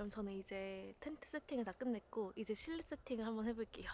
그럼 저는 이제 텐트 세팅을 다 끝냈고 이제 실내 세팅을 한번 해볼게요.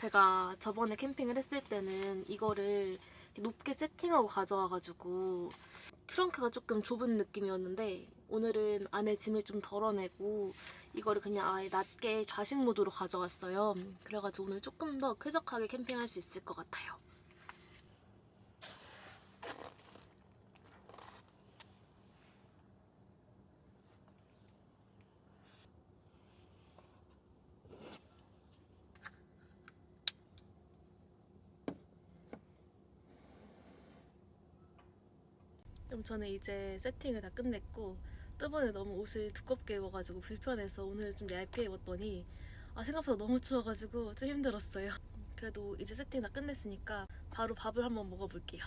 제가 저번에 캠핑을 했을 때는 이거를 높게 세팅하고 가져와가지고 트렁크가 조금 좁은 느낌이었는데 오늘은 안에 짐을 좀 덜어내고 이거를 그냥 아예 낮게 좌식 모드로 가져왔어요. 그래가지고 오늘 조금 더 쾌적하게 캠핑할 수 있을 것 같아요. 그럼 저는 이제 세팅을 다 끝냈고 저번에 너무 옷을 두껍게 입어가지고 불편해서 오늘 좀 얇게 입었더니 생각보다 너무 추워가지고 좀 힘들었어요. 그래도 이제 세팅 다 끝냈으니까 바로 밥을 한번 먹어볼게요.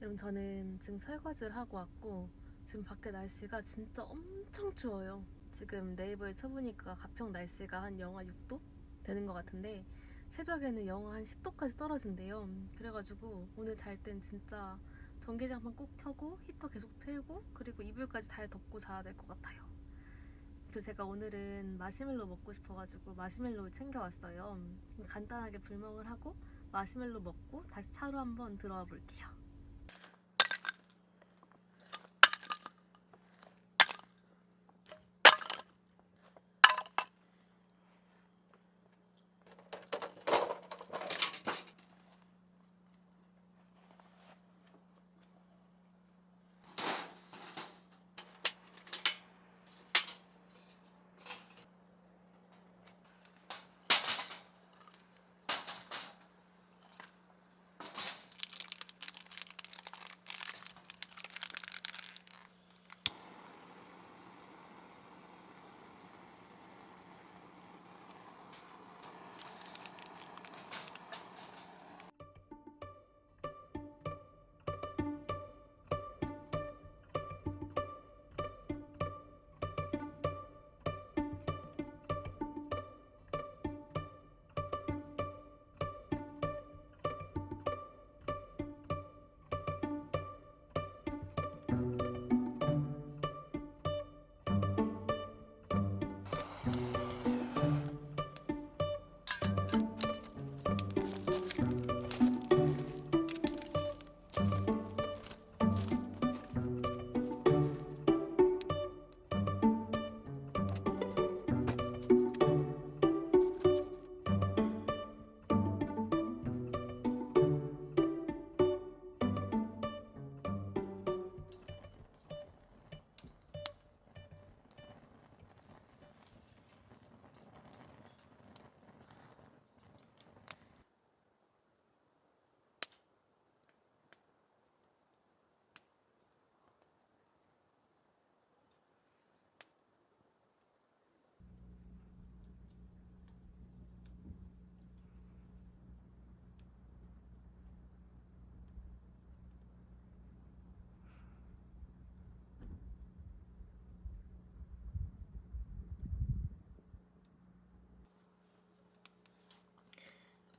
여러분, 저는 지금 설거지를 하고 왔고 지금 밖에 날씨가 진짜 엄청 추워요. 지금 네이버에 쳐보니까 가평 날씨가 한 영하 6도 되는 것 같은데 새벽에는 영하 한 10도까지 떨어진대요. 그래가지고 오늘 잘 땐 진짜 전기장판 꼭 켜고 히터 계속 틀고 그리고 이불까지 잘 덮고 자야 될 것 같아요. 그리고 제가 오늘은 마시멜로 먹고 싶어가지고 마시멜로 챙겨왔어요. 간단하게 불멍을 하고 마시멜로 먹고 다시 차로 한번 들어와 볼게요.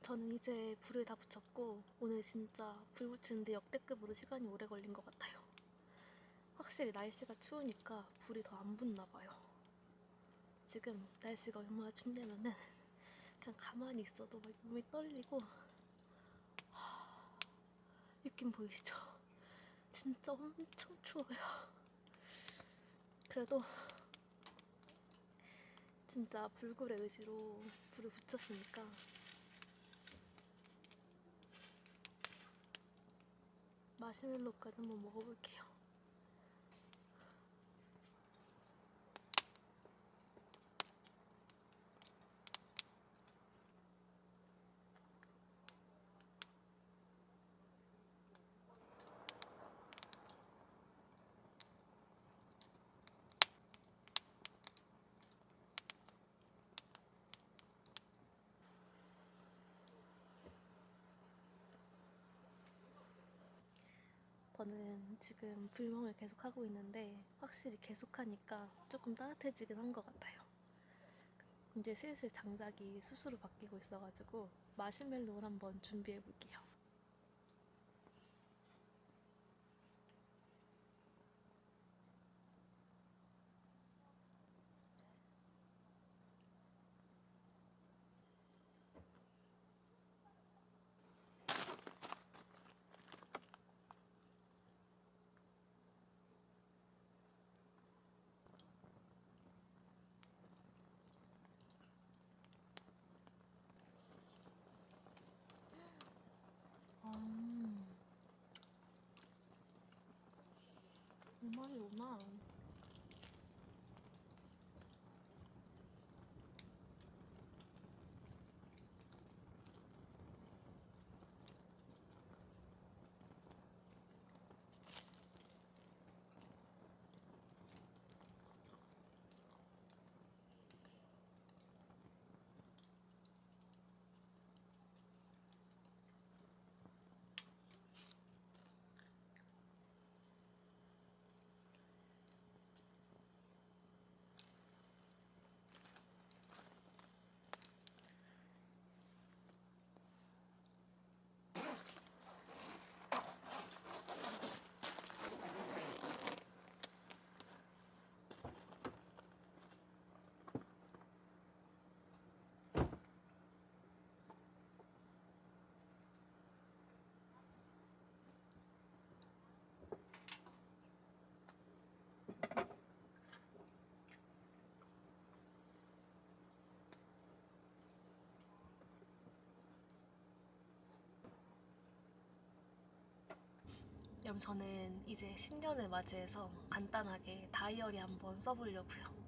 저는 이제 불을 다 붙였고 오늘 진짜 불 붙이는데 역대급으로 시간이 오래 걸린 것 같아요. 확실히 날씨가 추우니까 불이 더 안 붙나 봐요. 지금 날씨가 얼마나 춥냐면은 그냥 가만히 있어도 막 몸이 떨리고 입김 보이시죠? 진짜 엄청 추워요. 그래도 진짜 불굴의 의지로 불을 붙였으니까 마시멜로까지 한번 먹어볼게요. 저는 지금 불멍을 계속 하고 있는데 확실히 계속하니까 조금 따뜻해지긴 한 것 같아요. 이제 슬슬 장작이 숯으로 바뀌고 있어가지고 마시멜로를 한번 준비해 볼게요. 오마이오마. 그럼 저는 이제 신년을 맞이해서 간단하게 다이어리 한번 써보려고요.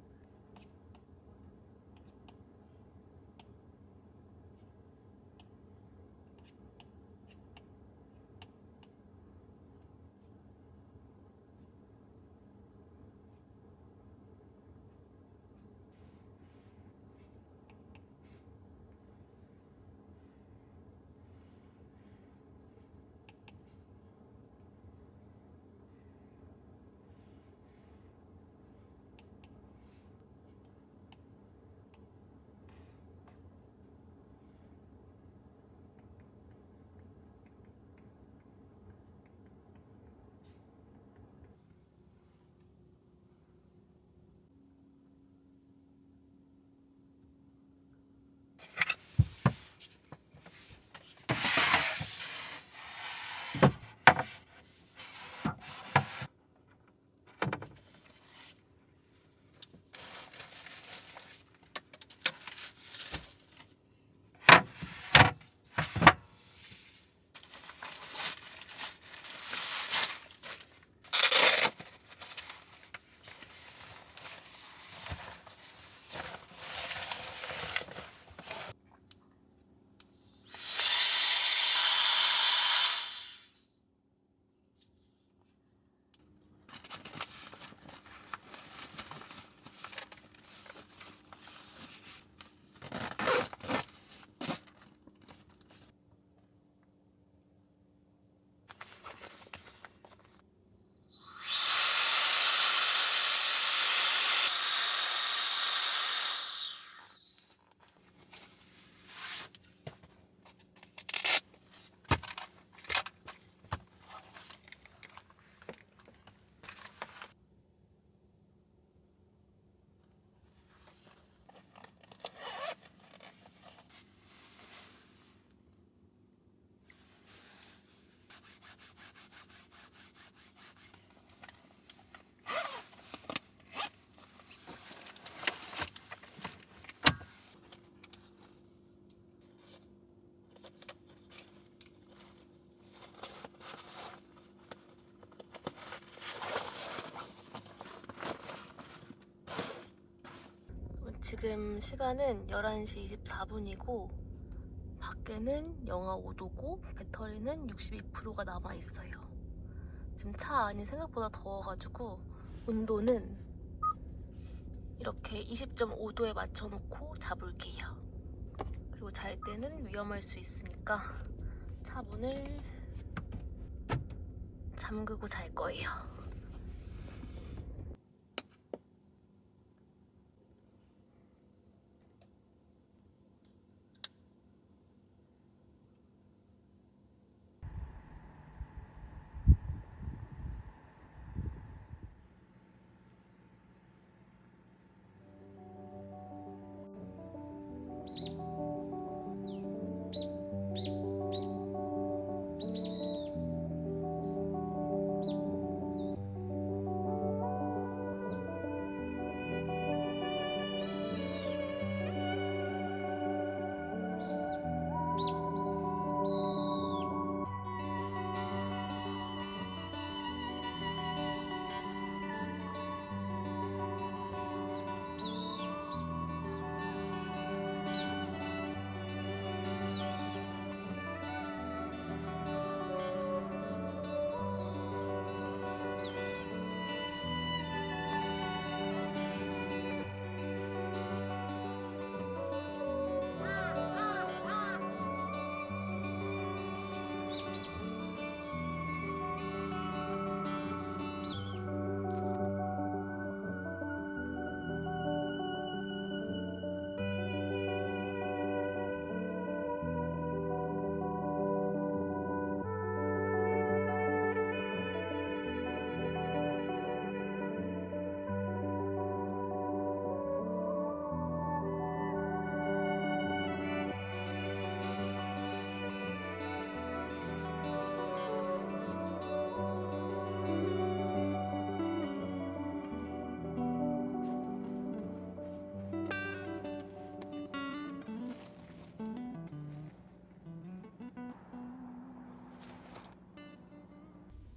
지금 시간은 11시 24분이고 밖에는 영하 5도고 배터리는 62%가 남아있어요. 지금 차 안이 생각보다 더워가지고 온도는 이렇게 20.5도에 맞춰놓고 자볼게요. 그리고 잘 때는 위험할 수 있으니까 차 문을 잠그고 잘 거예요.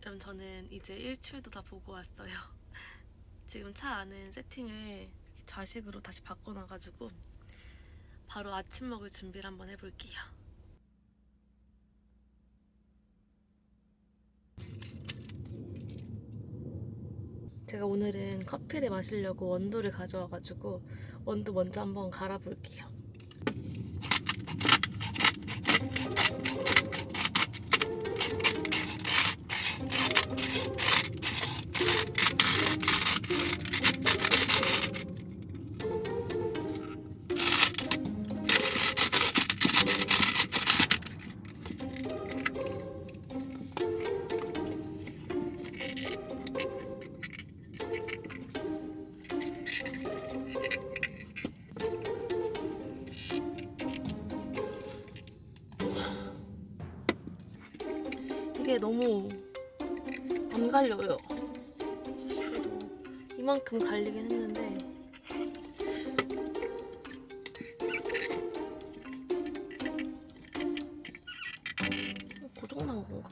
그럼 저는 이제 일출도 다 보고 왔어요. 지금 차 안은 세팅을 좌식으로 다시 바꿔놔가지고 바로 아침 먹을 준비를 한번 해볼게요. 제가 오늘은 커피를 마시려고 원두를 가져와가지고 원두 먼저 한번 갈아볼게요. 이게 너무 안 갈려요. 그래도 이만큼 갈리긴 했는데 고장난 건가?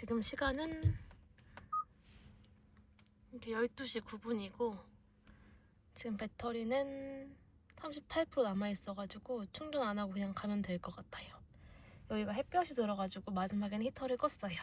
지금 시간은 이제 12시 9분이고 지금 배터리는 38% 남아있어가지고 충전 안 하고 그냥 가면 될 것 같아요. 여기가 햇볕이 들어가지고 마지막엔 히터를 껐어요.